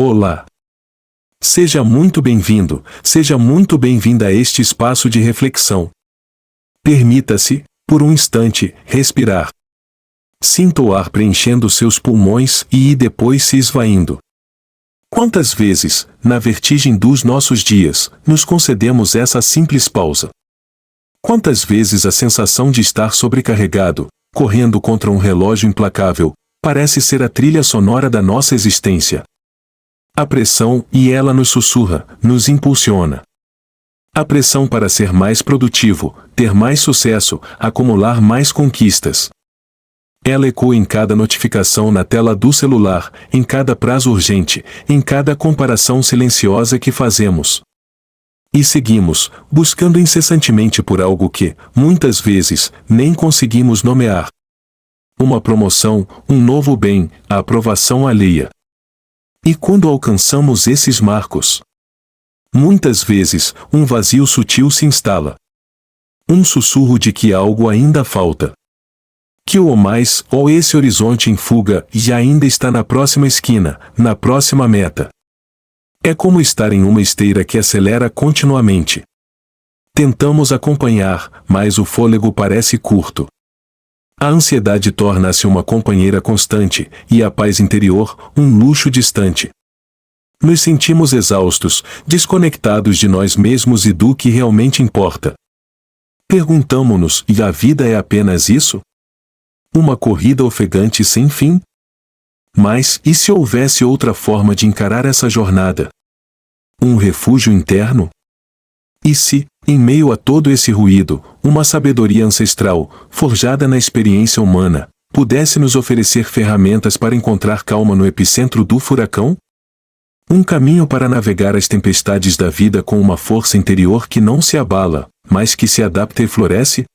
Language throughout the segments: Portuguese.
Olá! Seja muito bem-vindo, seja muito bem-vinda a este espaço de reflexão. Permita-se, por um instante, respirar. Sinta o ar preenchendo seus pulmões e depois se esvaindo. Quantas vezes, na vertigem dos nossos dias, nos concedemos essa simples pausa? Quantas vezes a sensação de estar sobrecarregado, correndo contra um relógio implacável, parece ser a trilha sonora da nossa existência? A pressão, e ela nos sussurra, nos impulsiona. A pressão para ser mais produtivo, ter mais sucesso, acumular mais conquistas. Ela ecoa em cada notificação na tela do celular, em cada prazo urgente, em cada comparação silenciosa que fazemos. E seguimos, buscando incessantemente por algo que, muitas vezes, nem conseguimos nomear. Uma promoção, um novo bem, a aprovação alheia. E quando alcançamos esses marcos? Muitas vezes, um vazio sutil se instala. Um sussurro de que algo ainda falta. Que ou mais, ou esse horizonte em fuga e ainda está na próxima esquina, na próxima meta. É como estar em uma esteira que acelera continuamente. Tentamos acompanhar, mas o fôlego parece curto. A ansiedade torna-se uma companheira constante, e a paz interior, um luxo distante. Nos sentimos exaustos, desconectados de nós mesmos e do que realmente importa. Perguntamo-nos, e a vida é apenas isso? Uma corrida ofegante sem fim? Mas, e se houvesse outra forma de encarar essa jornada? Um refúgio interno? E se, em meio a todo esse ruído, uma sabedoria ancestral, forjada na experiência humana, pudesse nos oferecer ferramentas para encontrar calma no epicentro do furacão? Um caminho para navegar as tempestades da vida com uma força interior que não se abala, mas que se adapta e floresce?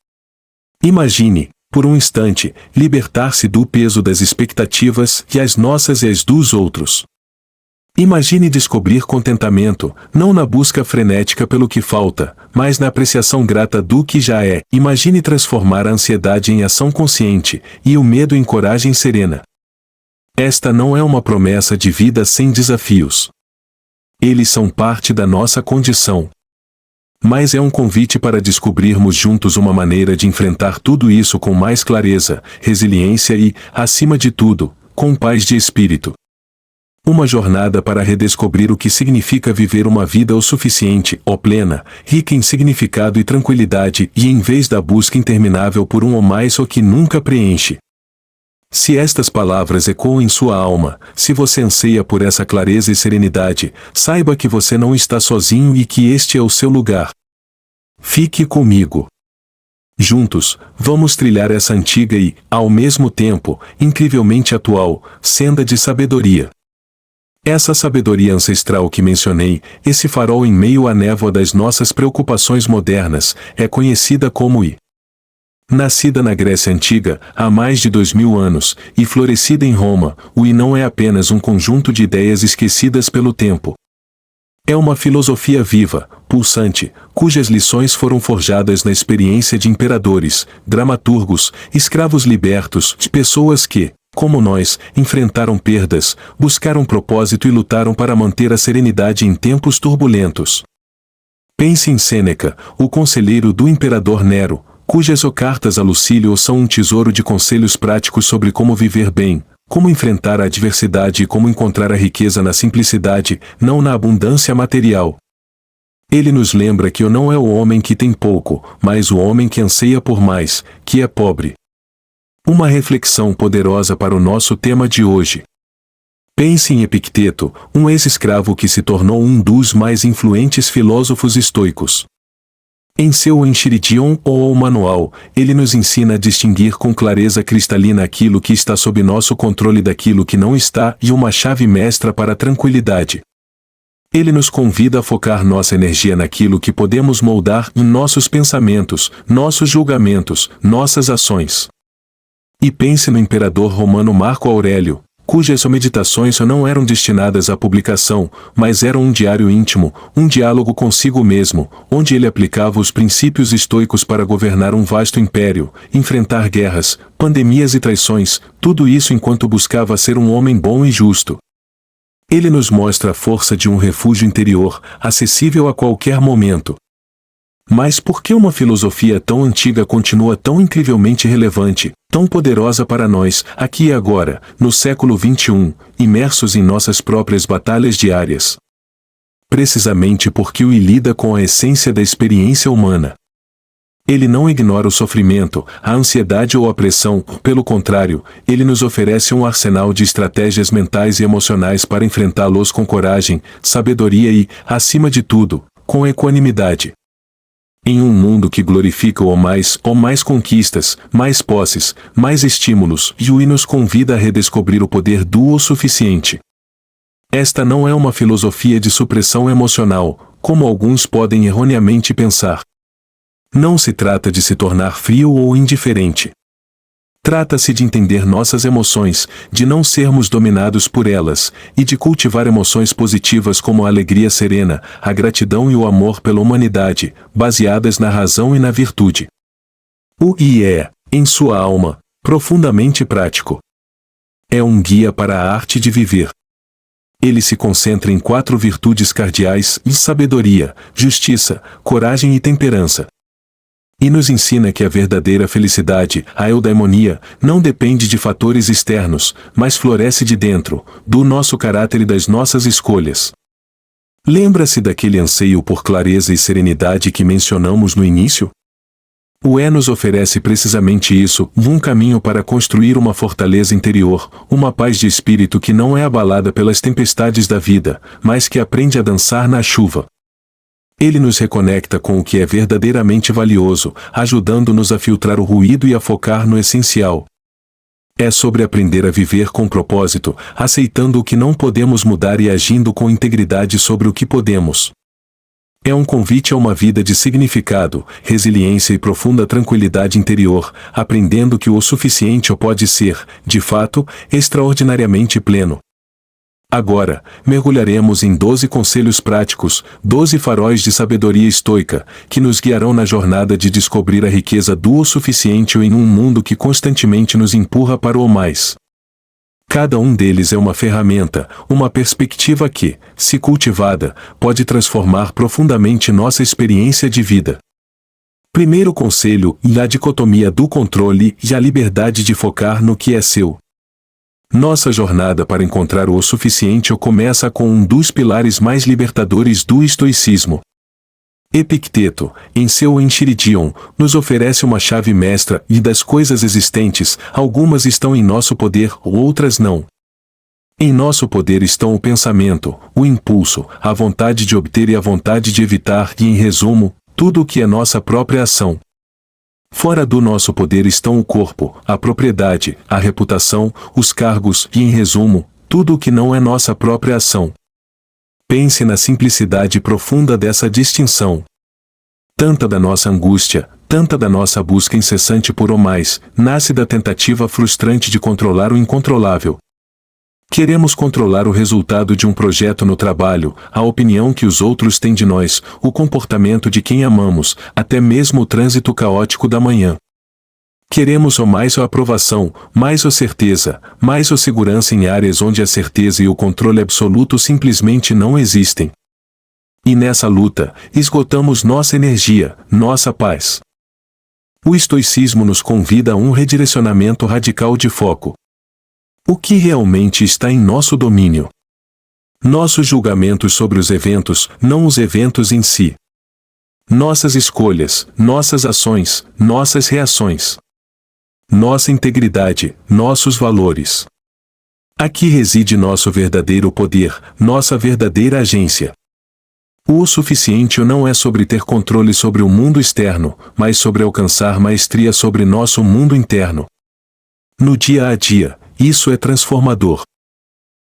Imagine, por um instante, libertar-se do peso das expectativas e as nossas e as dos outros. Imagine descobrir contentamento, não na busca frenética pelo que falta, mas na apreciação grata do que já é. Imagine transformar a ansiedade em ação consciente, e o medo em coragem serena. Esta não é uma promessa de vida sem desafios. Eles são parte da nossa condição. Mas é um convite para descobrirmos juntos uma maneira de enfrentar tudo isso com mais clareza, resiliência e, acima de tudo, com paz de espírito. Uma jornada para redescobrir o que significa viver uma vida o suficiente, ou plena, rica em significado e tranquilidade, e em vez da busca interminável por um ou mais o que nunca preenche. Se estas palavras ecoam em sua alma, se você anseia por essa clareza e serenidade, saiba que você não está sozinho e que este é o seu lugar. Fique comigo. Juntos, vamos trilhar essa antiga e, ao mesmo tempo, incrivelmente atual, senda de sabedoria. Essa sabedoria ancestral que mencionei, esse farol em meio à névoa das nossas preocupações modernas, é conhecida como I. Nascida na Grécia Antiga, há mais de 2000 anos, e florescida em Roma, o I não é apenas um conjunto de ideias esquecidas pelo tempo. É uma filosofia viva, pulsante, cujas lições foram forjadas na experiência de imperadores, dramaturgos, escravos libertos, de pessoas que, como nós, enfrentaram perdas, buscaram propósito e lutaram para manter a serenidade em tempos turbulentos. Pense em Sêneca, o conselheiro do imperador Nero, cujas cartas a Lucílio são um tesouro de conselhos práticos sobre como viver bem, como enfrentar a adversidade e como encontrar a riqueza na simplicidade, não na abundância material. Ele nos lembra que não é o homem que tem pouco, mas o homem que anseia por mais, que é pobre. Uma reflexão poderosa para o nosso tema de hoje. Pense em Epicteto, um ex-escravo que se tornou um dos mais influentes filósofos estoicos. Em seu Enchiridion ou Manual, ele nos ensina a distinguir com clareza cristalina aquilo que está sob nosso controle daquilo que não está e uma chave mestra para a tranquilidade. Ele nos convida a focar nossa energia naquilo que podemos moldar em nossos pensamentos, nossos julgamentos, nossas ações. E pense no imperador romano Marco Aurélio, cujas meditações não eram destinadas à publicação, mas eram um diário íntimo, um diálogo consigo mesmo, onde ele aplicava os princípios estoicos para governar um vasto império, enfrentar guerras, pandemias e traições, tudo isso enquanto buscava ser um homem bom e justo. Ele nos mostra a força de um refúgio interior, acessível a qualquer momento. Mas por que uma filosofia tão antiga continua tão incrivelmente relevante, tão poderosa para nós, aqui e agora, no século XXI, imersos em nossas próprias batalhas diárias? Precisamente porque o lida com a essência da experiência humana. Ele não ignora o sofrimento, a ansiedade ou a pressão, pelo contrário, ele nos oferece um arsenal de estratégias mentais e emocionais para enfrentá-los com coragem, sabedoria e, acima de tudo, com equanimidade. Em um mundo que glorifica ou mais conquistas, mais posses, mais estímulos, e nos convida a redescobrir o poder do o suficiente. Esta não é uma filosofia de supressão emocional, como alguns podem erroneamente pensar. Não se trata de se tornar frio ou indiferente. Trata-se de entender nossas emoções, de não sermos dominados por elas, e de cultivar emoções positivas como a alegria serena, a gratidão e o amor pela humanidade, baseadas na razão e na virtude. O I é, em sua alma, profundamente prático. É um guia para a arte de viver. Ele se concentra em 4 virtudes cardeais: sabedoria, justiça, coragem e temperança. E nos ensina que a verdadeira felicidade, a eudaimonia, não depende de fatores externos, mas floresce de dentro, do nosso caráter e das nossas escolhas. Lembra-se daquele anseio por clareza e serenidade que mencionamos no início? O nos oferece precisamente isso, um caminho para construir uma fortaleza interior, uma paz de espírito que não é abalada pelas tempestades da vida, mas que aprende a dançar na chuva. Ele nos reconecta com o que é verdadeiramente valioso, ajudando-nos a filtrar o ruído e a focar no essencial. É sobre aprender a viver com propósito, aceitando o que não podemos mudar e agindo com integridade sobre o que podemos. É um convite a uma vida de significado, resiliência e profunda tranquilidade interior, aprendendo que o suficiente pode ser, de fato, extraordinariamente pleno. Agora, mergulharemos em 12 conselhos práticos, 12 faróis de sabedoria estoica, que nos guiarão na jornada de descobrir a riqueza do o suficiente em um mundo que constantemente nos empurra para o mais. Cada um deles é uma ferramenta, uma perspectiva que, se cultivada, pode transformar profundamente nossa experiência de vida. Primeiro conselho: a dicotomia do controle e a liberdade de focar no que é seu. Nossa jornada para encontrar o suficiente começa com um dos pilares mais libertadores do estoicismo. Epicteto, em seu Enchiridion, nos oferece uma chave mestra, e das coisas existentes, algumas estão em nosso poder, outras não. Em nosso poder estão o pensamento, o impulso, a vontade de obter e a vontade de evitar, e em resumo, tudo o que é nossa própria ação. Fora do nosso poder estão o corpo, a propriedade, a reputação, os cargos e, em resumo, tudo o que não é nossa própria ação. Pense na simplicidade profunda dessa distinção. Tanta da nossa angústia, tanta da nossa busca incessante por o mais, nasce da tentativa frustrante de controlar o incontrolável. Queremos controlar o resultado de um projeto no trabalho, a opinião que os outros têm de nós, o comportamento de quem amamos, até mesmo o trânsito caótico da manhã. Queremos mais a aprovação, mais a certeza, mais a segurança em áreas onde a certeza e o controle absoluto simplesmente não existem. E nessa luta, esgotamos nossa energia, nossa paz. O estoicismo nos convida a um redirecionamento radical de foco. O que realmente está em nosso domínio? Nossos julgamentos sobre os eventos, não os eventos em si. Nossas escolhas, nossas ações, nossas reações. Nossa integridade, nossos valores. Aqui reside nosso verdadeiro poder, nossa verdadeira agência. O suficiente não é sobre ter controle sobre o mundo externo, mas sobre alcançar maestria sobre nosso mundo interno. No dia a dia, isso é transformador.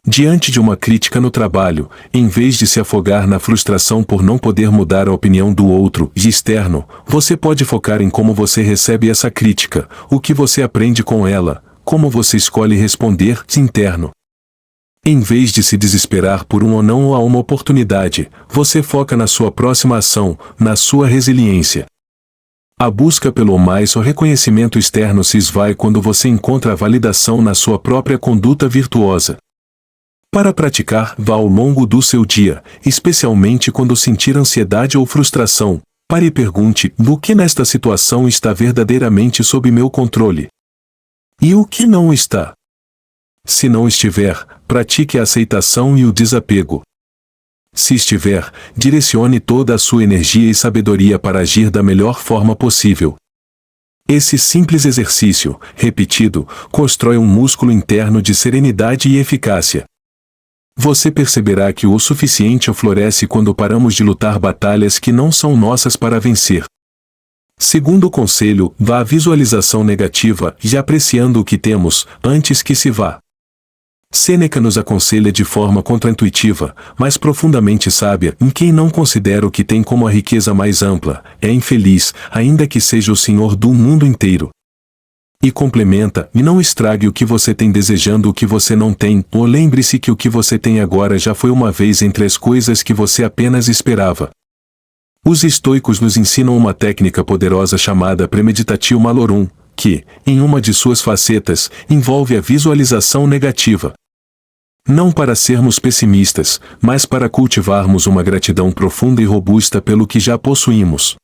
Diante de uma crítica no trabalho, em vez de se afogar na frustração por não poder mudar a opinião do outro e externo, você pode focar em como você recebe essa crítica, o que você aprende com ela, como você escolhe responder interno. Em vez de se desesperar por um ou não a uma oportunidade, você foca na sua próxima ação, na sua resiliência. A busca pelo mais ou reconhecimento externo se esvai quando você encontra a validação na sua própria conduta virtuosa. Para praticar, vá ao longo do seu dia, especialmente quando sentir ansiedade ou frustração. Pare e pergunte: o que nesta situação está verdadeiramente sob meu controle? E o que não está? Se não estiver, pratique a aceitação e o desapego. Se estiver, direcione toda a sua energia e sabedoria para agir da melhor forma possível. Esse simples exercício, repetido, constrói um músculo interno de serenidade e eficácia. Você perceberá que o suficiente floresce quando paramos de lutar batalhas que não são nossas para vencer. Segundo conselho, vá à visualização negativa e apreciando o que temos, antes que se vá. Sêneca nos aconselha de forma contraintuitiva, mas profundamente sábia: quem não considera o que tem como a riqueza mais ampla, é infeliz, ainda que seja o senhor do mundo inteiro. E complementa: e não estrague o que você tem desejando o que você não tem, ou lembre-se que o que você tem agora já foi uma vez entre as coisas que você apenas esperava. Os estoicos nos ensinam uma técnica poderosa chamada premeditatio malorum, que, em uma de suas facetas, envolve a visualização negativa. Não para sermos pessimistas, mas para cultivarmos uma gratidão profunda e robusta pelo que já possuímos.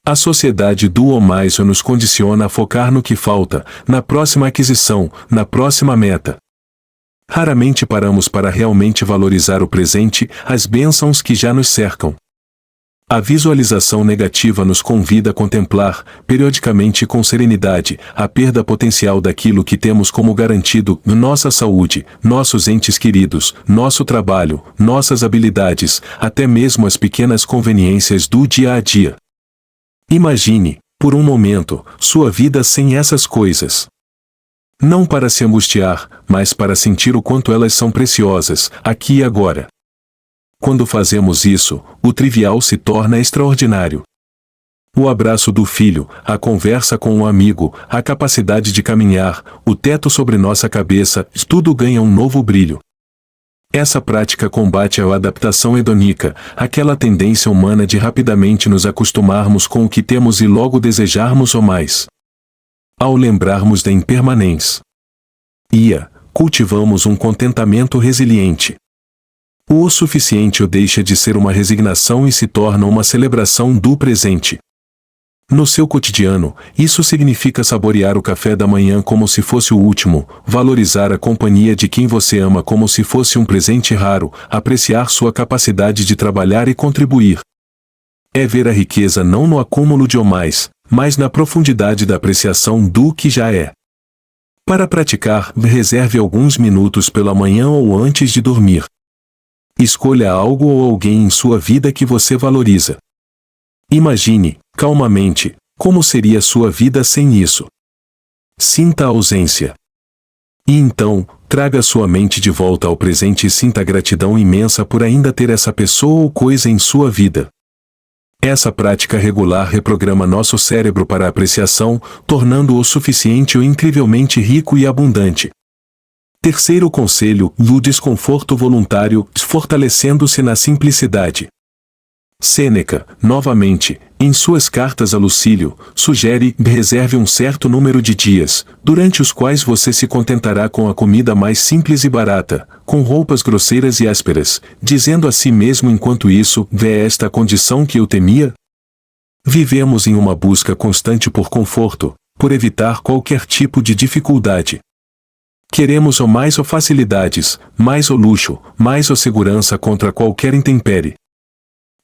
A sociedade do ou mais nos condiciona a focar no que falta, na próxima aquisição, na próxima meta. Raramente paramos para realmente valorizar o presente, as bênçãos que já nos cercam. A visualização negativa nos convida a contemplar, periodicamente e com serenidade, a perda potencial daquilo que temos como garantido: nossa saúde, nossos entes queridos, nosso trabalho, nossas habilidades, até mesmo as pequenas conveniências do dia a dia. Imagine, por um momento, sua vida sem essas coisas. Não para se angustiar, mas para sentir o quanto elas são preciosas, aqui e agora. Quando fazemos isso, o trivial se torna extraordinário. O abraço do filho, a conversa com um amigo, a capacidade de caminhar, o teto sobre nossa cabeça, tudo ganha um novo brilho. Essa prática combate a adaptação hedônica, aquela tendência humana de rapidamente nos acostumarmos com o que temos e logo desejarmos o mais. Ao lembrarmos da impermanência, cultivamos um contentamento resiliente. O suficiente deixa de ser uma resignação e se torna uma celebração do presente. No seu cotidiano, isso significa saborear o café da manhã como se fosse o último, valorizar a companhia de quem você ama como se fosse um presente raro, apreciar sua capacidade de trabalhar e contribuir. É ver a riqueza não no acúmulo de ou mais, mas na profundidade da apreciação do que já é. Para praticar, reserve alguns minutos pela manhã ou antes de dormir. Escolha algo ou alguém em sua vida que você valoriza. Imagine, calmamente, como seria sua vida sem isso. Sinta a ausência. E então, traga sua mente de volta ao presente e sinta gratidão imensa por ainda ter essa pessoa ou coisa em sua vida. Essa prática regular reprograma nosso cérebro para a apreciação, tornando-o suficiente ou incrivelmente rico e abundante. Terceiro conselho, do desconforto voluntário, fortalecendo-se na simplicidade. Sêneca, novamente, em suas cartas a Lucílio, sugere: reserve um certo número de dias, durante os quais você se contentará com a comida mais simples e barata, com roupas grosseiras e ásperas, dizendo a si mesmo enquanto isso: é esta a condição que eu temia? Vivemos em uma busca constante por conforto, por evitar qualquer tipo de dificuldade. Queremos ou mais ou facilidades, mais ou luxo, mais ou segurança contra qualquer intempérie.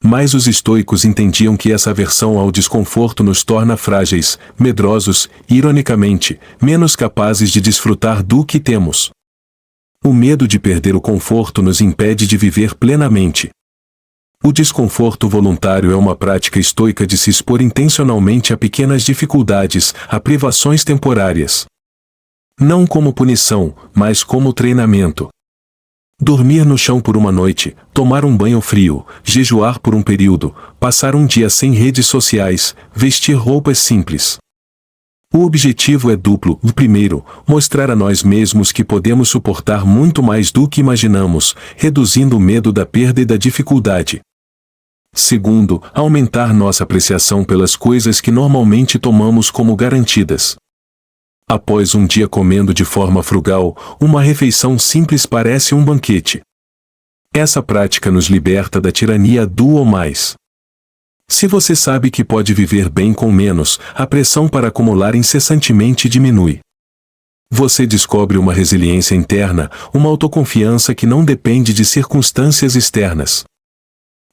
Mas os estoicos entendiam que essa aversão ao desconforto nos torna frágeis, medrosos e, ironicamente, menos capazes de desfrutar do que temos. O medo de perder o conforto nos impede de viver plenamente. O desconforto voluntário é uma prática estoica de se expor intencionalmente a pequenas dificuldades, a privações temporárias. Não como punição, mas como treinamento. Dormir no chão por uma noite, tomar um banho frio, jejuar por um período, passar um dia sem redes sociais, vestir roupas simples. O objetivo é duplo. O primeiro, mostrar a nós mesmos que podemos suportar muito mais do que imaginamos, reduzindo o medo da perda e da dificuldade. Segundo, aumentar nossa apreciação pelas coisas que normalmente tomamos como garantidas. Após um dia comendo de forma frugal, uma refeição simples parece um banquete. Essa prática nos liberta da tirania do ou mais. Se você sabe que pode viver bem com menos, a pressão para acumular incessantemente diminui. Você descobre uma resiliência interna, uma autoconfiança que não depende de circunstâncias externas.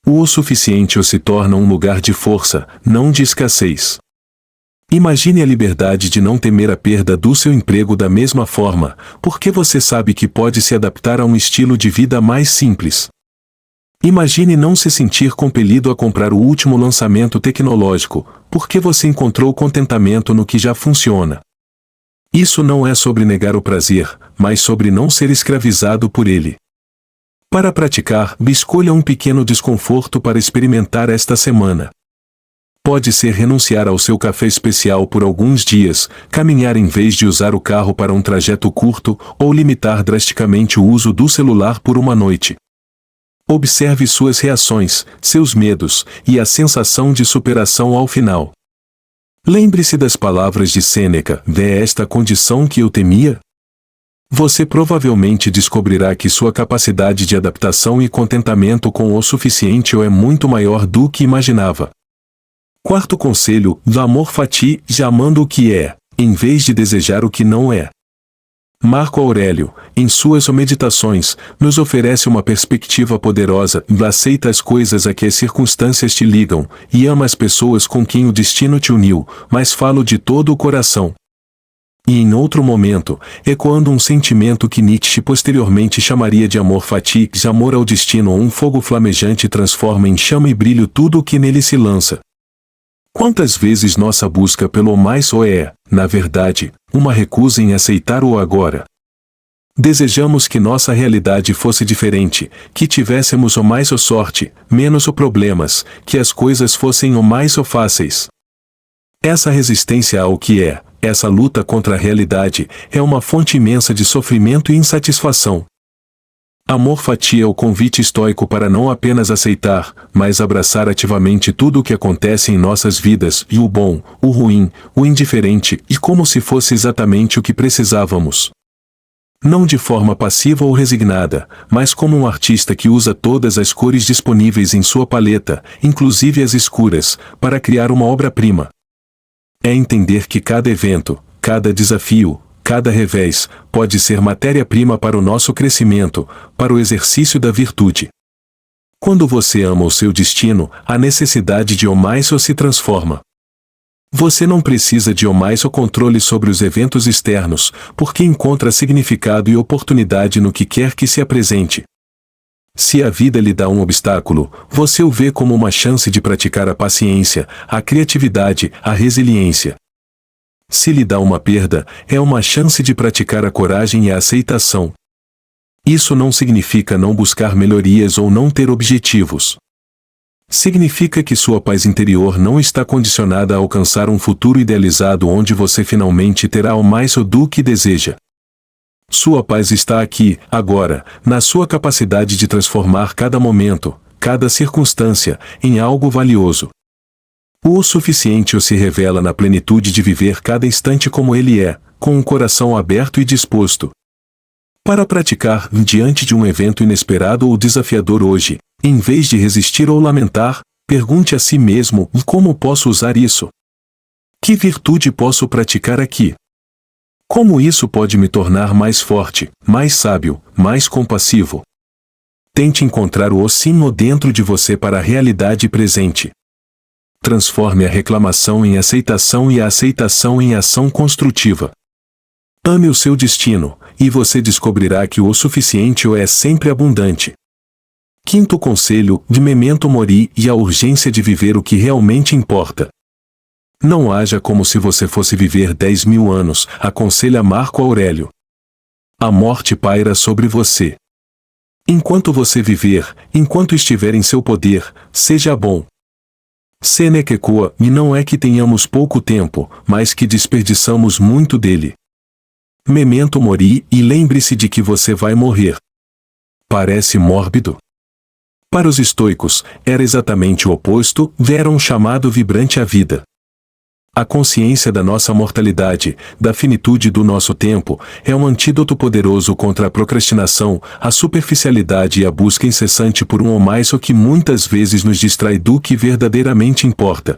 O suficiente se torna um lugar de força, não de escassez. Imagine a liberdade de não temer a perda do seu emprego da mesma forma, porque você sabe que pode se adaptar a um estilo de vida mais simples. Imagine não se sentir compelido a comprar o último lançamento tecnológico, porque você encontrou contentamento no que já funciona. Isso não é sobre negar o prazer, mas sobre não ser escravizado por ele. Para praticar, escolha um pequeno desconforto para experimentar esta semana. Pode ser renunciar ao seu café especial por alguns dias, caminhar em vez de usar o carro para um trajeto curto, ou limitar drasticamente o uso do celular por uma noite. Observe suas reações, seus medos, e a sensação de superação ao final. Lembre-se das palavras de Sêneca: "É esta condição que eu temia?" Você provavelmente descobrirá que sua capacidade de adaptação e contentamento com o suficiente é muito maior do que imaginava. Quarto conselho: do amor fati, amando o que é, em vez de desejar o que não é. Marco Aurélio, em suas Meditações, nos oferece uma perspectiva poderosa: aceita as coisas a que as circunstâncias te ligam, e ama as pessoas com quem o destino te uniu, mas falo de todo o coração. E em outro momento, ecoando um sentimento que Nietzsche posteriormente chamaria de amor fati, amor ao destino, um fogo flamejante transforma em chama e brilho tudo o que nele se lança. Quantas vezes nossa busca pelo mais na verdade, uma recusa em aceitar o agora? Desejamos que nossa realidade fosse diferente, que tivéssemos o mais sorte, menos problemas, que as coisas fossem o mais fáceis. Essa resistência ao que é, essa luta contra a realidade, é uma fonte imensa de sofrimento e insatisfação. Amor fati é o convite estoico para não apenas aceitar, mas abraçar ativamente tudo o que acontece em nossas vidas, e o bom, o ruim, o indiferente, e como se fosse exatamente o que precisávamos. Não de forma passiva ou resignada, mas como um artista que usa todas as cores disponíveis em sua paleta, inclusive as escuras, para criar uma obra-prima. É entender que cada evento, cada desafio, cada revés, pode ser matéria-prima para o nosso crescimento, para o exercício da virtude. Quando você ama o seu destino, a necessidade de o mais se transforma. Você não precisa de o mais controle sobre os eventos externos, porque encontra significado e oportunidade no que quer que se apresente. Se a vida lhe dá um obstáculo, você o vê como uma chance de praticar a paciência, a criatividade, a resiliência. Se lhe dá uma perda, é uma chance de praticar a coragem e a aceitação. Isso não significa não buscar melhorias ou não ter objetivos. Significa que sua paz interior não está condicionada a alcançar um futuro idealizado onde você finalmente terá o mais do que deseja. Sua paz está aqui, agora, na sua capacidade de transformar cada momento, cada circunstância, em algo valioso. O suficiente se revela na plenitude de viver cada instante como ele é, com um coração aberto e disposto. Para praticar, diante de um evento inesperado ou desafiador hoje, em vez de resistir ou lamentar, pergunte a si mesmo: como posso usar isso? Que virtude posso praticar aqui? Como isso pode me tornar mais forte, mais sábio, mais compassivo? Tente encontrar o sim dentro de você para a realidade presente. Transforme a reclamação em aceitação e a aceitação em ação construtiva. Ame o seu destino, e você descobrirá que o suficiente é sempre abundante. Quinto conselho: de memento mori, e a urgência de viver o que realmente importa. Não haja como se você fosse viver 10.000 anos, aconselha Marco Aurélio. A morte paira sobre você. Enquanto você viver, enquanto estiver em seu poder, seja bom. Sêneca ecoa: e não é que tenhamos pouco tempo, mas que desperdiçamos muito dele. Memento mori, e lembre-se de que você vai morrer. Parece mórbido? Para os estoicos, era exatamente o oposto, deram um chamado vibrante à vida. A consciência da nossa mortalidade, da finitude do nosso tempo, é um antídoto poderoso contra a procrastinação, a superficialidade e a busca incessante por um ou mais, o que muitas vezes nos distrai do que verdadeiramente importa.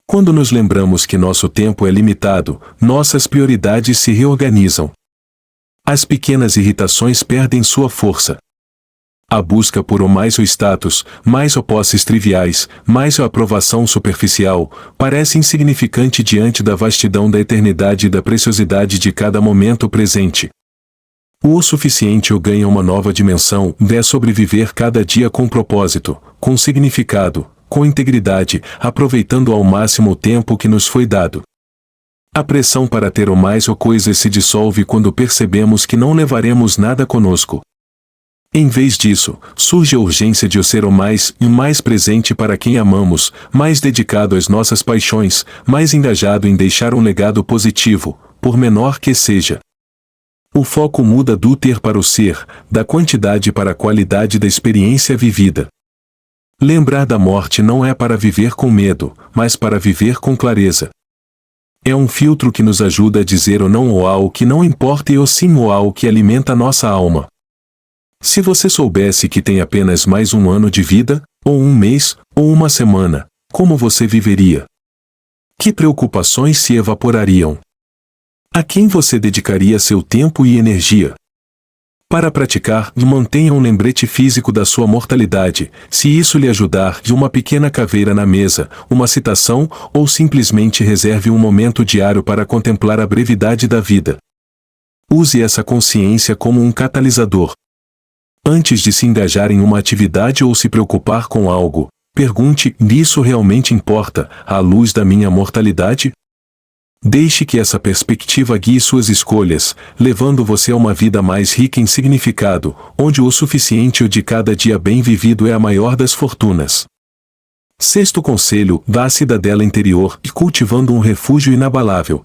Quando nos lembramos que nosso tempo é limitado, nossas prioridades se reorganizam. As pequenas irritações perdem sua força. A busca por mais o status, mais o posses triviais, mais a aprovação superficial, parece insignificante diante da vastidão da eternidade e da preciosidade de cada momento presente. O suficiente o ganha uma nova dimensão, é sobreviver cada dia com propósito, com significado, com integridade, aproveitando ao máximo o tempo que nos foi dado. A pressão para ter o mais ou coisas se dissolve quando percebemos que não levaremos nada conosco. Em vez disso, surge a urgência de o ser o mais e mais presente para quem amamos, mais dedicado às nossas paixões, mais engajado em deixar um legado positivo, por menor que seja. O foco muda do ter para o ser, da quantidade para a qualidade da experiência vivida. Lembrar da morte não é para viver com medo, mas para viver com clareza. É um filtro que nos ajuda a dizer o não ou ao que não importa e o sim ou ao que alimenta nossa alma. Se você soubesse que tem apenas mais um ano de vida, ou um mês, ou uma semana, como você viveria? Que preocupações se evaporariam? A quem você dedicaria seu tempo e energia? Para praticar, mantenha um lembrete físico da sua mortalidade, se isso lhe ajudar, de uma pequena caveira na mesa, uma citação, ou simplesmente reserve um momento diário para contemplar a brevidade da vida. Use essa consciência como um catalisador. Antes de se engajar em uma atividade ou se preocupar com algo, pergunte: isso realmente importa, à luz da minha mortalidade? Deixe que essa perspectiva guie suas escolhas, levando você a uma vida mais rica em significado, onde o suficiente de cada dia bem vivido é a maior das fortunas. Sexto conselho: vá à cidadela interior e cultivando um refúgio inabalável.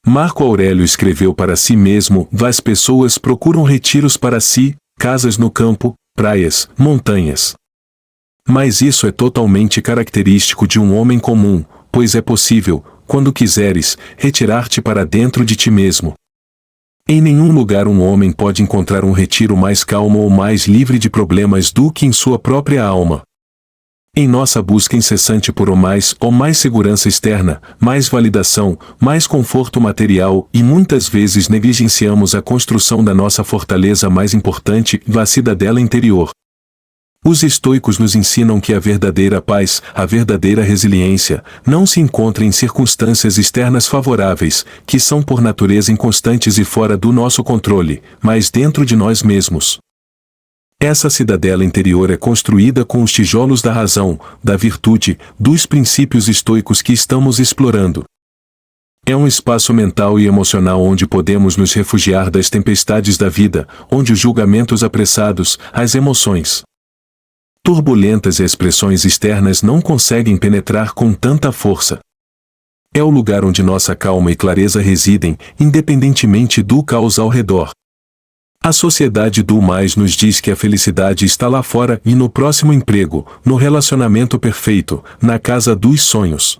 Marco Aurélio escreveu para si mesmo: as pessoas procuram retiros para si, casas no campo, praias, montanhas. Mas isso é totalmente característico de um homem comum, pois é possível, quando quiseres, retirar-te para dentro de ti mesmo. Em nenhum lugar um homem pode encontrar um retiro mais calmo ou mais livre de problemas do que em sua própria alma. Em nossa busca incessante por mais segurança externa, mais validação, mais conforto material e muitas vezes negligenciamos a construção da nossa fortaleza mais importante, a cidadela interior. Os estoicos nos ensinam que a verdadeira paz, a verdadeira resiliência, não se encontra em circunstâncias externas favoráveis, que são por natureza inconstantes e fora do nosso controle, mas dentro de nós mesmos. Essa cidadela interior é construída com os tijolos da razão, da virtude, dos princípios estoicos que estamos explorando. É um espaço mental e emocional onde podemos nos refugiar das tempestades da vida, onde os julgamentos apressados, as emoções turbulentas e as pressões externas não conseguem penetrar com tanta força. É o lugar onde nossa calma e clareza residem, independentemente do caos ao redor. A sociedade do mais nos diz que a felicidade está lá fora e no próximo emprego, no relacionamento perfeito, na casa dos sonhos.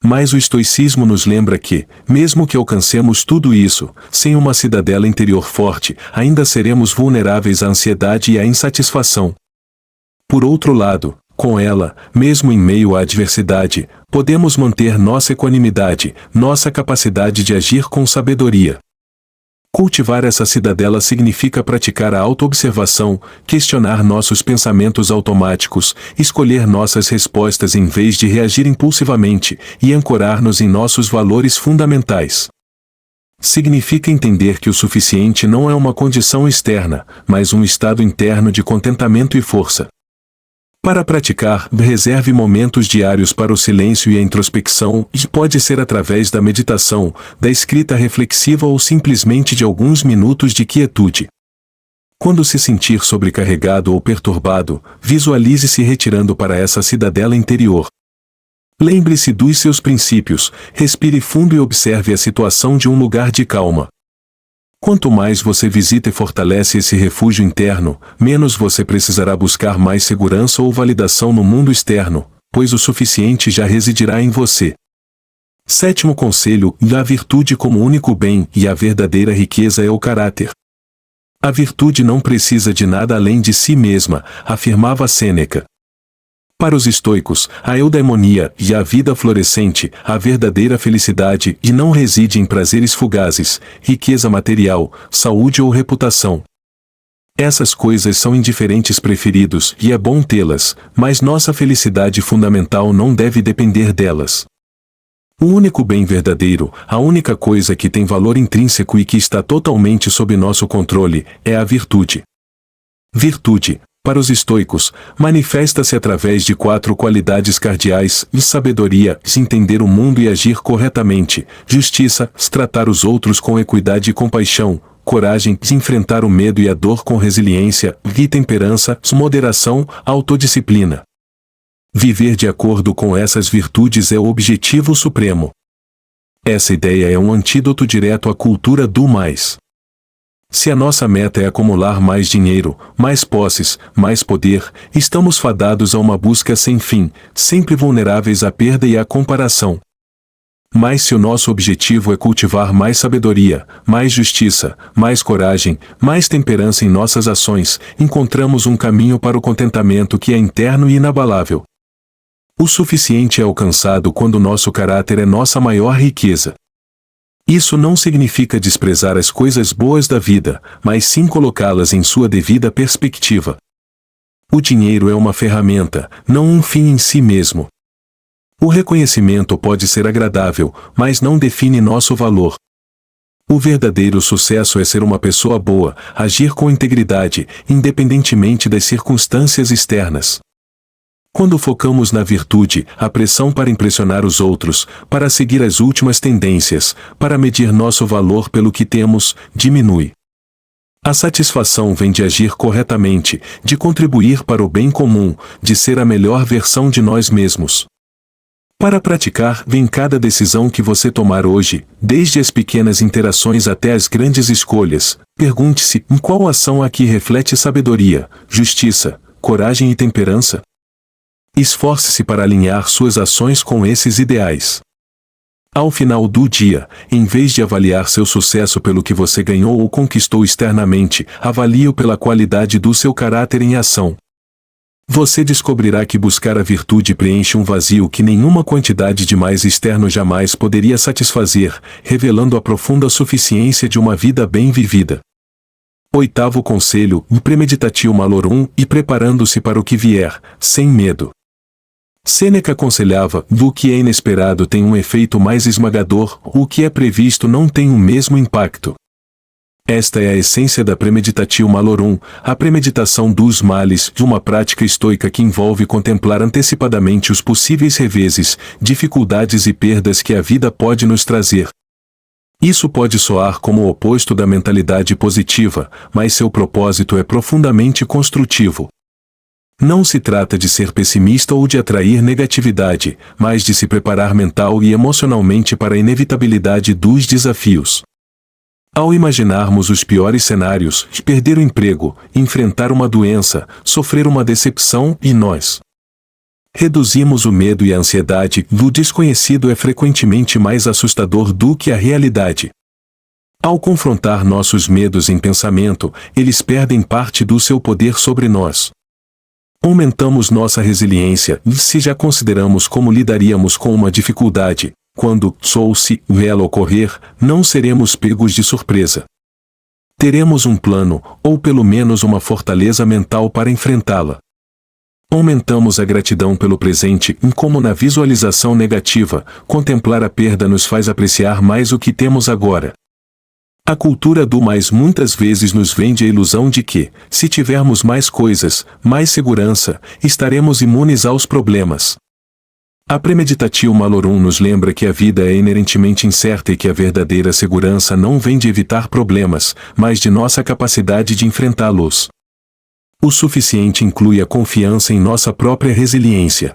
Mas o estoicismo nos lembra que, mesmo que alcancemos tudo isso, sem uma cidadela interior forte, ainda seremos vulneráveis à ansiedade e à insatisfação. Por outro lado, com ela, mesmo em meio à adversidade, podemos manter nossa equanimidade, nossa capacidade de agir com sabedoria. Cultivar essa cidadela significa praticar a autoobservação, questionar nossos pensamentos automáticos, escolher nossas respostas em vez de reagir impulsivamente, e ancorar-nos em nossos valores fundamentais. Significa entender que o suficiente não é uma condição externa, mas um estado interno de contentamento e força. Para praticar, reserve momentos diários para o silêncio e a introspecção, e pode ser através da meditação, da escrita reflexiva ou simplesmente de alguns minutos de quietude. Quando se sentir sobrecarregado ou perturbado, visualize-se retirando para essa cidadela interior. Lembre-se dos seus princípios, respire fundo e observe a situação de um lugar de calma. Quanto mais você visita e fortalece esse refúgio interno, menos você precisará buscar mais segurança ou validação no mundo externo, pois o suficiente já residirá em você. Sétimo conselho: a virtude como único bem e a verdadeira riqueza é o caráter. A virtude não precisa de nada além de si mesma, afirmava Sêneca. Para os estoicos, a eudaimonia e a vida florescente, a verdadeira felicidade e não reside em prazeres fugazes, riqueza material, saúde ou reputação. Essas coisas são indiferentes preferidos e é bom tê-las, mas nossa felicidade fundamental não deve depender delas. O único bem verdadeiro, a única coisa que tem valor intrínseco e que está totalmente sob nosso controle, é a virtude. Virtude, para os estoicos, manifesta-se através de 4 qualidades cardeais: sabedoria, entender o mundo e agir corretamente; justiça, tratar os outros com equidade e compaixão; coragem, enfrentar o medo e a dor com resiliência; e temperança, moderação, autodisciplina. Viver de acordo com essas virtudes é o objetivo supremo. Essa ideia é um antídoto direto à cultura do mais. Se a nossa meta é acumular mais dinheiro, mais posses, mais poder, estamos fadados a uma busca sem fim, sempre vulneráveis à perda e à comparação. Mas se o nosso objetivo é cultivar mais sabedoria, mais justiça, mais coragem, mais temperança em nossas ações, encontramos um caminho para o contentamento que é interno e inabalável. O suficiente é alcançado quando nosso caráter é nossa maior riqueza. Isso não significa desprezar as coisas boas da vida, mas sim colocá-las em sua devida perspectiva. O dinheiro é uma ferramenta, não um fim em si mesmo. O reconhecimento pode ser agradável, mas não define nosso valor. O verdadeiro sucesso é ser uma pessoa boa, agir com integridade, independentemente das circunstâncias externas. Quando focamos na virtude, a pressão para impressionar os outros, para seguir as últimas tendências, para medir nosso valor pelo que temos, diminui. A satisfação vem de agir corretamente, de contribuir para o bem comum, de ser a melhor versão de nós mesmos. Para praticar, vem cada decisão que você tomar hoje, desde as pequenas interações até as grandes escolhas. Pergunte-se: em qual ação aqui reflete sabedoria, justiça, coragem e temperança? Esforce-se para alinhar suas ações com esses ideais. Ao final do dia, em vez de avaliar seu sucesso pelo que você ganhou ou conquistou externamente, avalie-o pela qualidade do seu caráter em ação. Você descobrirá que buscar a virtude preenche um vazio que nenhuma quantidade de mais externo jamais poderia satisfazer, revelando a profunda suficiência de uma vida bem vivida. Oitavo conselho: premeditatio malorum, e preparando-se para o que vier, sem medo. Sêneca aconselhava: o que é inesperado tem um efeito mais esmagador, o que é previsto não tem o mesmo impacto. Esta é a essência da premeditatio malorum, a premeditação dos males, de uma prática estoica que envolve contemplar antecipadamente os possíveis reveses, dificuldades e perdas que a vida pode nos trazer. Isso pode soar como o oposto da mentalidade positiva, mas seu propósito é profundamente construtivo. Não se trata de ser pessimista ou de atrair negatividade, mas de se preparar mental e emocionalmente para a inevitabilidade dos desafios. Ao imaginarmos os piores cenários, perder o emprego, enfrentar uma doença, sofrer uma decepção, e nós reduzimos o medo e a ansiedade, o desconhecido é frequentemente mais assustador do que a realidade. Ao confrontar nossos medos em pensamento, eles perdem parte do seu poder sobre nós. Aumentamos nossa resiliência, e se já consideramos como lidaríamos com uma dificuldade, quando, se ela ocorrer, não seremos pegos de surpresa. Teremos um plano, ou pelo menos uma fortaleza mental para enfrentá-la. Aumentamos a gratidão pelo presente, como na visualização negativa, contemplar a perda nos faz apreciar mais o que temos agora. A cultura do mais muitas vezes nos vende a ilusão de que, se tivermos mais coisas, mais segurança, estaremos imunes aos problemas. A premeditatio malorum nos lembra que a vida é inerentemente incerta e que a verdadeira segurança não vem de evitar problemas, mas de nossa capacidade de enfrentá-los. O suficiente inclui a confiança em nossa própria resiliência.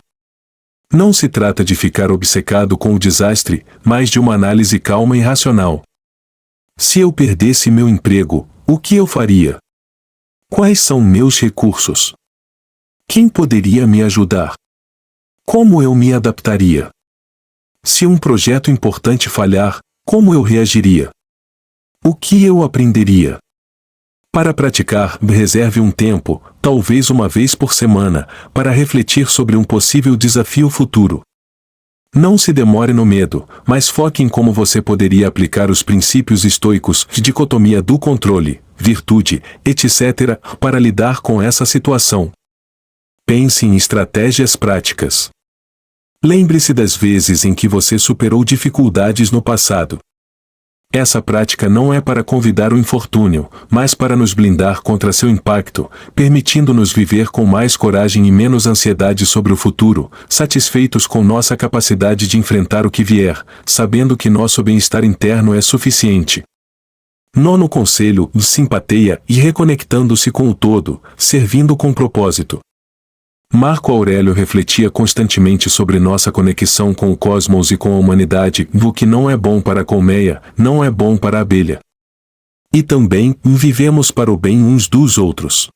Não se trata de ficar obcecado com o desastre, mas de uma análise calma e racional. Se eu perdesse meu emprego, o que eu faria? Quais são meus recursos? Quem poderia me ajudar? Como eu me adaptaria? Se um projeto importante falhar, como eu reagiria? O que eu aprenderia? Para praticar, reserve um tempo, talvez uma vez por semana, para refletir sobre um possível desafio futuro. Não se demore no medo, mas foque em como você poderia aplicar os princípios estoicos de dicotomia do controle, virtude, etc., para lidar com essa situação. Pense em estratégias práticas. Lembre-se das vezes em que você superou dificuldades no passado. Essa prática não é para convidar o infortúnio, mas para nos blindar contra seu impacto, permitindo-nos viver com mais coragem e menos ansiedade sobre o futuro, satisfeitos com nossa capacidade de enfrentar o que vier, sabendo que nosso bem-estar interno é suficiente. Nono conselho: simpatia e reconectando-se com o todo, servindo com propósito. Marco Aurélio refletia constantemente sobre nossa conexão com o cosmos e com a humanidade. O que não é bom para a colmeia, não é bom para a abelha. E também, vivemos para o bem uns dos outros.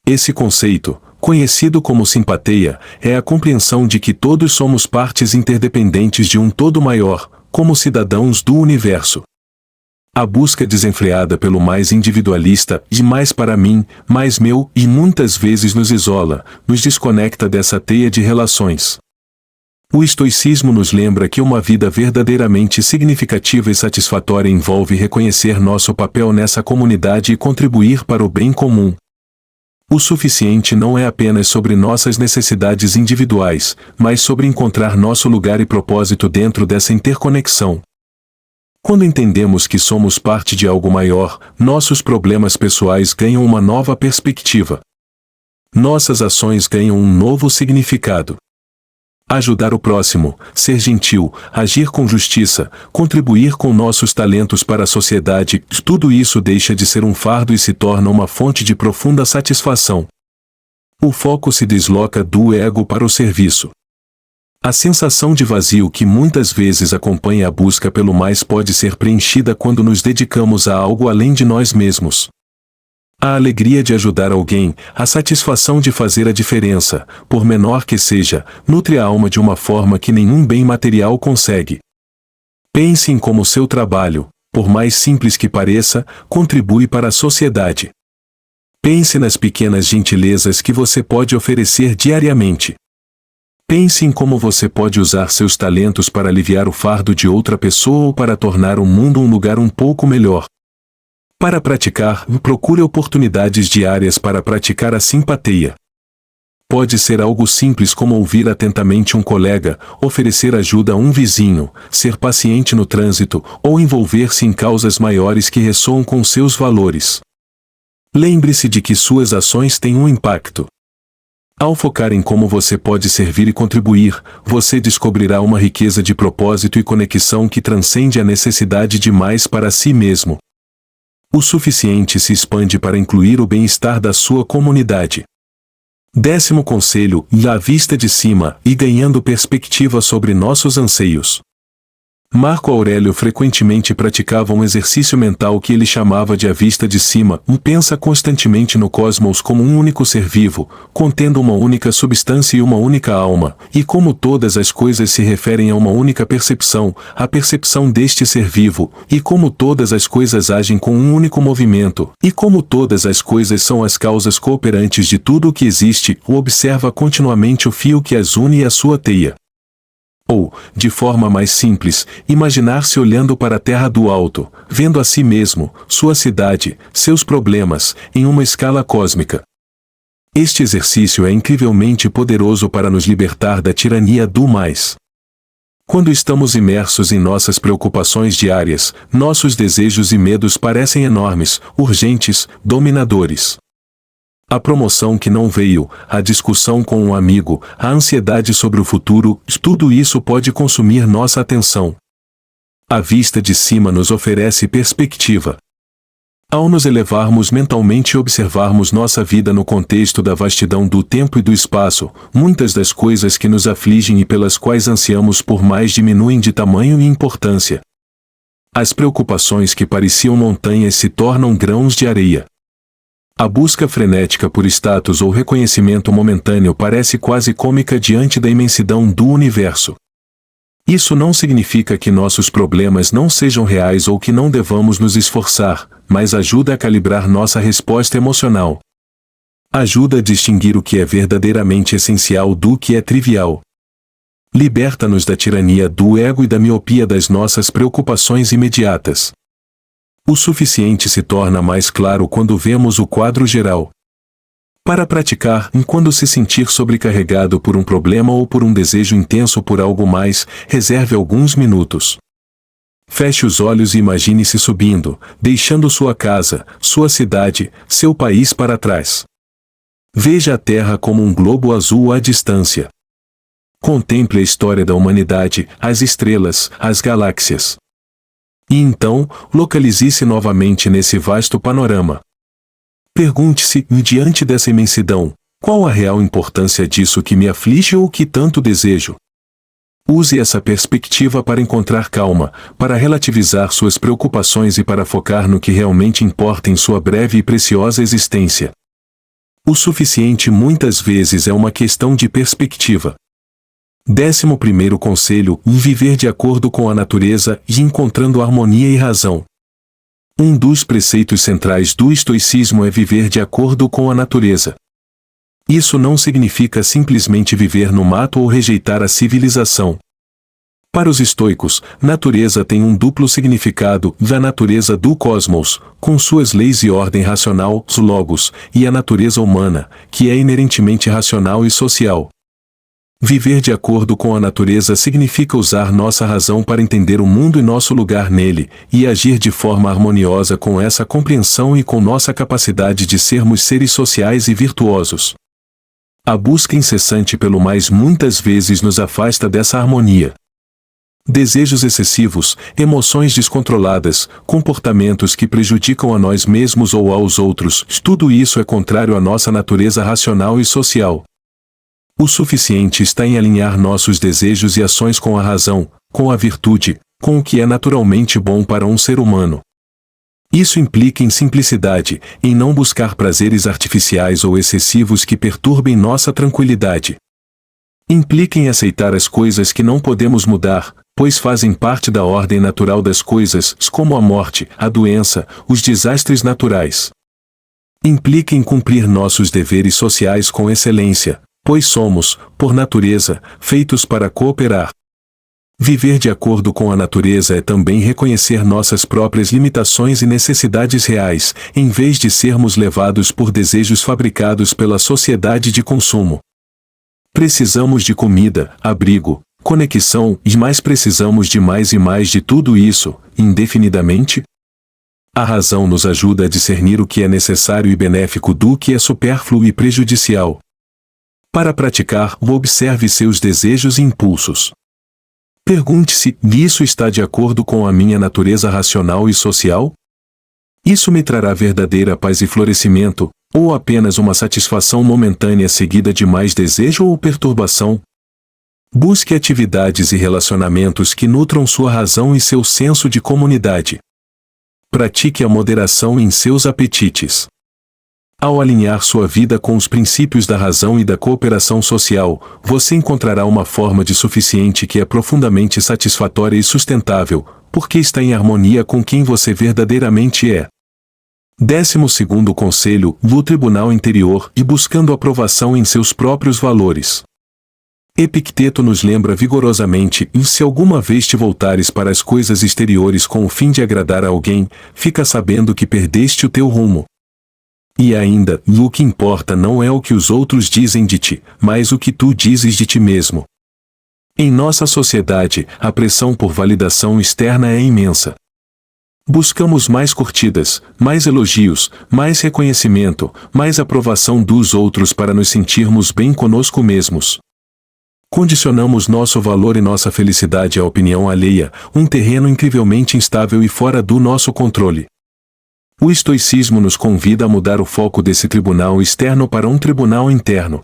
Esse conceito, conhecido como simpatia, é a compreensão de que todos somos partes interdependentes de um todo maior, como cidadãos do universo. A busca desenfreada pelo mais individualista e mais para mim, mais meu, e muitas vezes nos isola, nos desconecta dessa teia de relações. O estoicismo nos lembra que uma vida verdadeiramente significativa e satisfatória envolve reconhecer nosso papel nessa comunidade e contribuir para o bem comum. O suficiente não é apenas sobre nossas necessidades individuais, mas sobre encontrar nosso lugar e propósito dentro dessa interconexão. Quando entendemos que somos parte de algo maior, nossos problemas pessoais ganham uma nova perspectiva. Nossas ações ganham um novo significado. Ajudar o próximo, ser gentil, agir com justiça, contribuir com nossos talentos para a sociedade, tudo isso deixa de ser um fardo e se torna uma fonte de profunda satisfação. O foco se desloca do ego para o serviço. A sensação de vazio que muitas vezes acompanha a busca pelo mais pode ser preenchida quando nos dedicamos a algo além de nós mesmos. A alegria de ajudar alguém, a satisfação de fazer a diferença, por menor que seja, nutre a alma de uma forma que nenhum bem material consegue. Pense em como seu trabalho, por mais simples que pareça, contribui para a sociedade. Pense nas pequenas gentilezas que você pode oferecer diariamente. Pense em como você pode usar seus talentos para aliviar o fardo de outra pessoa ou para tornar o mundo um lugar um pouco melhor. Para praticar, procure oportunidades diárias para praticar a simpatia. Pode ser algo simples como ouvir atentamente um colega, oferecer ajuda a um vizinho, ser paciente no trânsito ou envolver-se em causas maiores que ressoam com seus valores. Lembre-se de que suas ações têm um impacto. Ao focar em como você pode servir e contribuir, você descobrirá uma riqueza de propósito e conexão que transcende a necessidade de mais para si mesmo. O suficiente se expande para incluir o bem-estar da sua comunidade. 10º conselho: à vista de cima e ganhando perspectiva sobre nossos anseios. Marco Aurélio frequentemente praticava um exercício mental que ele chamava de a vista de cima. Pensa constantemente no cosmos como um único ser vivo, contendo uma única substância e uma única alma, e como todas as coisas se referem a uma única percepção, a percepção deste ser vivo, e como todas as coisas agem com um único movimento, e como todas as coisas são as causas cooperantes de tudo o que existe. Observa continuamente o fio que as une e a sua teia. Ou, de forma mais simples, imaginar-se olhando para a terra do alto, vendo a si mesmo, sua cidade, seus problemas, em uma escala cósmica. Este exercício é incrivelmente poderoso para nos libertar da tirania do mais. Quando estamos imersos em nossas preocupações diárias, nossos desejos e medos parecem enormes, urgentes, dominadores. A promoção que não veio, a discussão com um amigo, a ansiedade sobre o futuro, tudo isso pode consumir nossa atenção. A vista de cima nos oferece perspectiva. Ao nos elevarmos mentalmente e observarmos nossa vida no contexto da vastidão do tempo e do espaço, muitas das coisas que nos afligem e pelas quais ansiamos por mais diminuem de tamanho e importância. As preocupações que pareciam montanhas se tornam grãos de areia. A busca frenética por status ou reconhecimento momentâneo parece quase cômica diante da imensidão do universo. Isso não significa que nossos problemas não sejam reais ou que não devamos nos esforçar, mas ajuda a calibrar nossa resposta emocional. Ajuda a distinguir o que é verdadeiramente essencial do que é trivial. Liberta-nos da tirania do ego e da miopia das nossas preocupações imediatas. O suficiente se torna mais claro quando vemos o quadro geral. Para praticar, quando se sentir sobrecarregado por um problema ou por um desejo intenso por algo mais, reserve alguns minutos. Feche os olhos e imagine-se subindo, deixando sua casa, sua cidade, seu país para trás. Veja a Terra como um globo azul à distância. Contemple a história da humanidade, as estrelas, as galáxias. E então, localize-se novamente nesse vasto panorama. Pergunte-se, diante dessa imensidão, qual a real importância disso que me aflige ou que tanto desejo? Use essa perspectiva para encontrar calma, para relativizar suas preocupações e para focar no que realmente importa em sua breve e preciosa existência. O suficiente muitas vezes é uma questão de perspectiva. 11º conselho: viver de acordo com a natureza e encontrando harmonia e razão. Um dos preceitos centrais do estoicismo é viver de acordo com a natureza. Isso não significa simplesmente viver no mato ou rejeitar a civilização. Para os estoicos, natureza tem um duplo significado: a natureza do cosmos, com suas leis e ordem racional, os logos, e a natureza humana, que é inerentemente racional e social. Viver de acordo com a natureza significa usar nossa razão para entender o mundo e nosso lugar nele, e agir de forma harmoniosa com essa compreensão e com nossa capacidade de sermos seres sociais e virtuosos. A busca incessante pelo mais muitas vezes nos afasta dessa harmonia. Desejos excessivos, emoções descontroladas, comportamentos que prejudicam a nós mesmos ou aos outros, tudo isso é contrário à nossa natureza racional e social. O suficiente está em alinhar nossos desejos e ações com a razão, com a virtude, com o que é naturalmente bom para um ser humano. Isso implica em simplicidade, em não buscar prazeres artificiais ou excessivos que perturbem nossa tranquilidade. Implica em aceitar as coisas que não podemos mudar, pois fazem parte da ordem natural das coisas, como a morte, a doença, os desastres naturais. Implica em cumprir nossos deveres sociais com excelência, pois somos, por natureza, feitos para cooperar. Viver de acordo com a natureza é também reconhecer nossas próprias limitações e necessidades reais, em vez de sermos levados por desejos fabricados pela sociedade de consumo. Precisamos de comida, abrigo, conexão, e mais precisamos de mais e mais de tudo isso, indefinidamente? A razão nos ajuda a discernir o que é necessário e benéfico do que é supérfluo e prejudicial. Para praticar, observe seus desejos e impulsos. Pergunte-se: isso está de acordo com a minha natureza racional e social? Isso me trará verdadeira paz e florescimento, ou apenas uma satisfação momentânea seguida de mais desejo ou perturbação? Busque atividades e relacionamentos que nutram sua razão e seu senso de comunidade. Pratique a moderação em seus apetites. Ao alinhar sua vida com os princípios da razão e da cooperação social, você encontrará uma forma de suficiente que é profundamente satisfatória e sustentável, porque está em harmonia com quem você verdadeiramente é. 12º conselho: no tribunal interior e buscando aprovação em seus próprios valores. Epicteto nos lembra vigorosamente: se alguma vez te voltares para as coisas exteriores com o fim de agradar a alguém, fica sabendo que perdeste o teu rumo. E ainda, o que importa não é o que os outros dizem de ti, mas o que tu dizes de ti mesmo. Em nossa sociedade, a pressão por validação externa é imensa. Buscamos mais curtidas, mais elogios, mais reconhecimento, mais aprovação dos outros para nos sentirmos bem conosco mesmos. Condicionamos nosso valor e nossa felicidade à opinião alheia, um terreno incrivelmente instável e fora do nosso controle. O estoicismo nos convida a mudar o foco desse tribunal externo para um tribunal interno.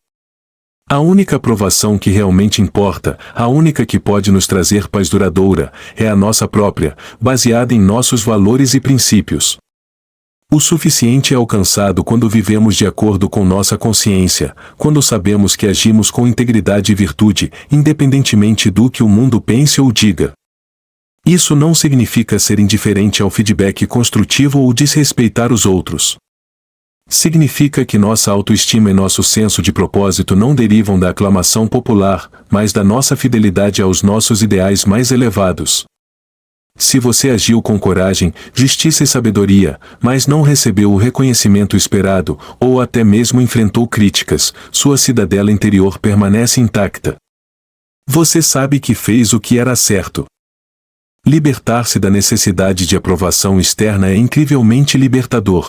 A única aprovação que realmente importa, a única que pode nos trazer paz duradoura, é a nossa própria, baseada em nossos valores e princípios. O suficiente é alcançado quando vivemos de acordo com nossa consciência, quando sabemos que agimos com integridade e virtude, independentemente do que o mundo pense ou diga. Isso não significa ser indiferente ao feedback construtivo ou desrespeitar os outros. Significa que nossa autoestima e nosso senso de propósito não derivam da aclamação popular, mas da nossa fidelidade aos nossos ideais mais elevados. Se você agiu com coragem, justiça e sabedoria, mas não recebeu o reconhecimento esperado, ou até mesmo enfrentou críticas, sua cidadela interior permanece intacta. Você sabe que fez o que era certo. Libertar-se da necessidade de aprovação externa é incrivelmente libertador.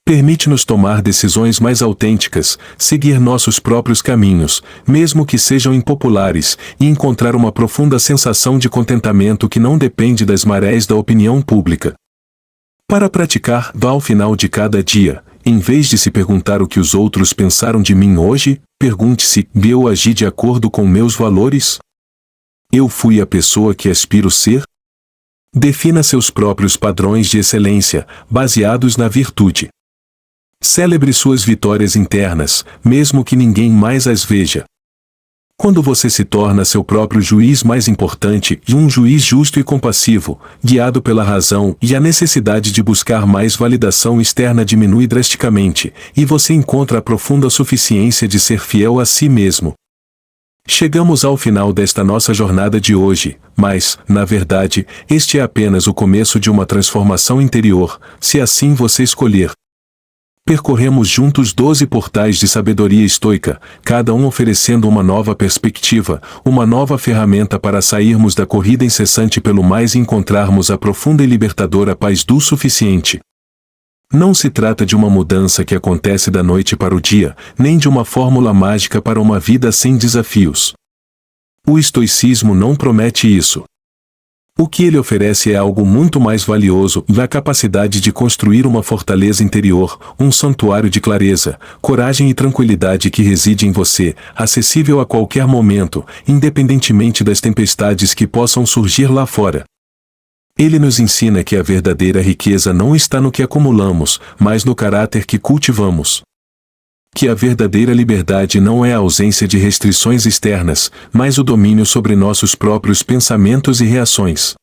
Permite-nos tomar decisões mais autênticas, seguir nossos próprios caminhos, mesmo que sejam impopulares, e encontrar uma profunda sensação de contentamento que não depende das marés da opinião pública. Para praticar, vá ao final de cada dia, em vez de se perguntar o que os outros pensaram de mim hoje, pergunte-se: eu agi de acordo com meus valores? Eu fui a pessoa que aspiro ser? Defina seus próprios padrões de excelência, baseados na virtude. Celebre suas vitórias internas, mesmo que ninguém mais as veja. Quando você se torna seu próprio juiz mais importante e um juiz justo e compassivo, guiado pela razão, e a necessidade de buscar mais validação externa diminui drasticamente, e você encontra a profunda suficiência de ser fiel a si mesmo. Chegamos ao final desta nossa jornada de hoje, mas, na verdade, este é apenas o começo de uma transformação interior, se assim você escolher. Percorremos juntos 12 portais de sabedoria estoica, cada um oferecendo uma nova perspectiva, uma nova ferramenta para sairmos da corrida incessante pelo mais e encontrarmos a profunda e libertadora paz do suficiente. Não se trata de uma mudança que acontece da noite para o dia, nem de uma fórmula mágica para uma vida sem desafios. O estoicismo não promete isso. O que ele oferece é algo muito mais valioso, a capacidade de construir uma fortaleza interior, um santuário de clareza, coragem e tranquilidade que reside em você, acessível a qualquer momento, independentemente das tempestades que possam surgir lá fora. Ele nos ensina que a verdadeira riqueza não está no que acumulamos, mas no caráter que cultivamos. Que a verdadeira liberdade não é a ausência de restrições externas, mas o domínio sobre nossos próprios pensamentos e reações.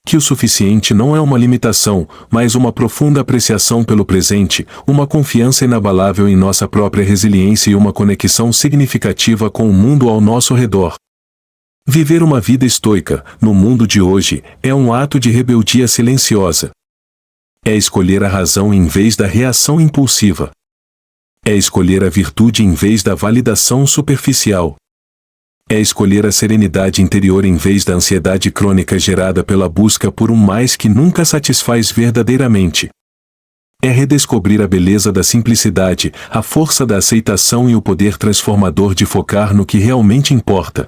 Que o suficiente não é uma limitação, mas uma profunda apreciação pelo presente, uma confiança inabalável em nossa própria resiliência e uma conexão significativa com o mundo ao nosso redor. Viver uma vida estoica, no mundo de hoje, é um ato de rebeldia silenciosa. É escolher a razão em vez da reação impulsiva. É escolher a virtude em vez da validação superficial. É escolher a serenidade interior em vez da ansiedade crônica gerada pela busca por um mais que nunca satisfaz verdadeiramente. É redescobrir a beleza da simplicidade, a força da aceitação e o poder transformador de focar no que realmente importa.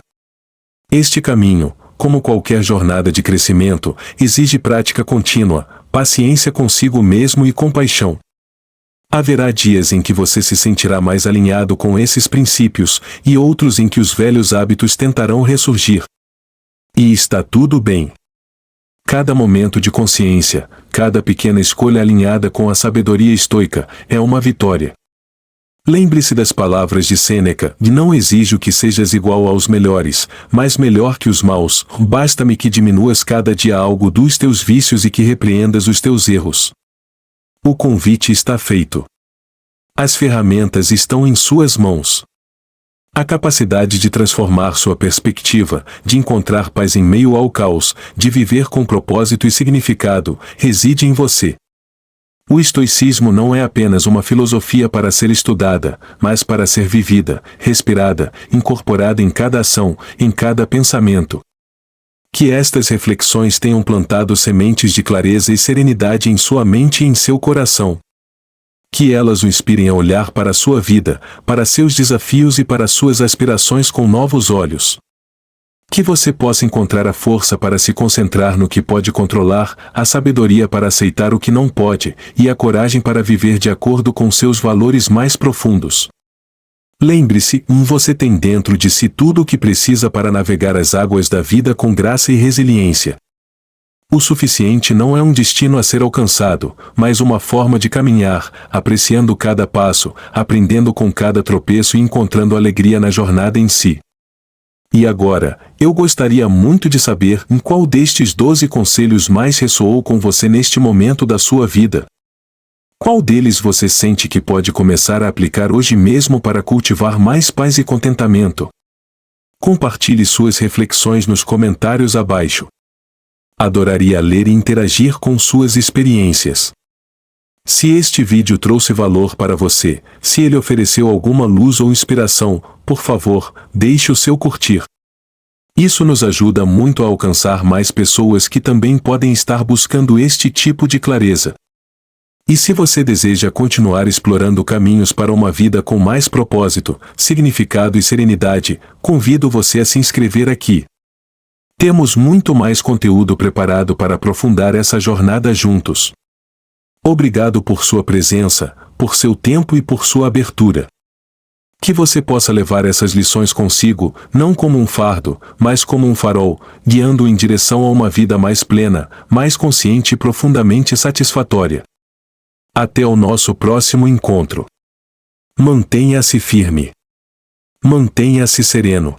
Este caminho, como qualquer jornada de crescimento, exige prática contínua, paciência consigo mesmo e compaixão. Haverá dias em que você se sentirá mais alinhado com esses princípios, e outros em que os velhos hábitos tentarão ressurgir. E está tudo bem. Cada momento de consciência, cada pequena escolha alinhada com a sabedoria estoica, é uma vitória. Lembre-se das palavras de Sêneca: não exijo que sejas igual aos melhores, mas melhor que os maus, basta-me que diminuas cada dia algo dos teus vícios e que repreendas os teus erros. O convite está feito. As ferramentas estão em suas mãos. A capacidade de transformar sua perspectiva, de encontrar paz em meio ao caos, de viver com propósito e significado, reside em você. O estoicismo não é apenas uma filosofia para ser estudada, mas para ser vivida, respirada, incorporada em cada ação, em cada pensamento. Que estas reflexões tenham plantado sementes de clareza e serenidade em sua mente e em seu coração. Que elas o inspirem a olhar para a sua vida, para seus desafios e para suas aspirações com novos olhos. Que você possa encontrar a força para se concentrar no que pode controlar, a sabedoria para aceitar o que não pode, e a coragem para viver de acordo com seus valores mais profundos. Lembre-se, você tem dentro de si tudo o que precisa para navegar as águas da vida com graça e resiliência. O suficiente não é um destino a ser alcançado, mas uma forma de caminhar, apreciando cada passo, aprendendo com cada tropeço e encontrando alegria na jornada em si. E agora, eu gostaria muito de saber em qual destes 12 conselhos mais ressoou com você neste momento da sua vida. Qual deles você sente que pode começar a aplicar hoje mesmo para cultivar mais paz e contentamento? Compartilhe suas reflexões nos comentários abaixo. Adoraria ler e interagir com suas experiências. Se este vídeo trouxe valor para você, se ele ofereceu alguma luz ou inspiração, por favor, deixe o seu curtir. Isso nos ajuda muito a alcançar mais pessoas que também podem estar buscando este tipo de clareza. E se você deseja continuar explorando caminhos para uma vida com mais propósito, significado e serenidade, convido você a se inscrever aqui. Temos muito mais conteúdo preparado para aprofundar essa jornada juntos. Obrigado por sua presença, por seu tempo e por sua abertura. Que você possa levar essas lições consigo, não como um fardo, mas como um farol, guiando-o em direção a uma vida mais plena, mais consciente e profundamente satisfatória. Até o nosso próximo encontro. Mantenha-se firme. Mantenha-se sereno.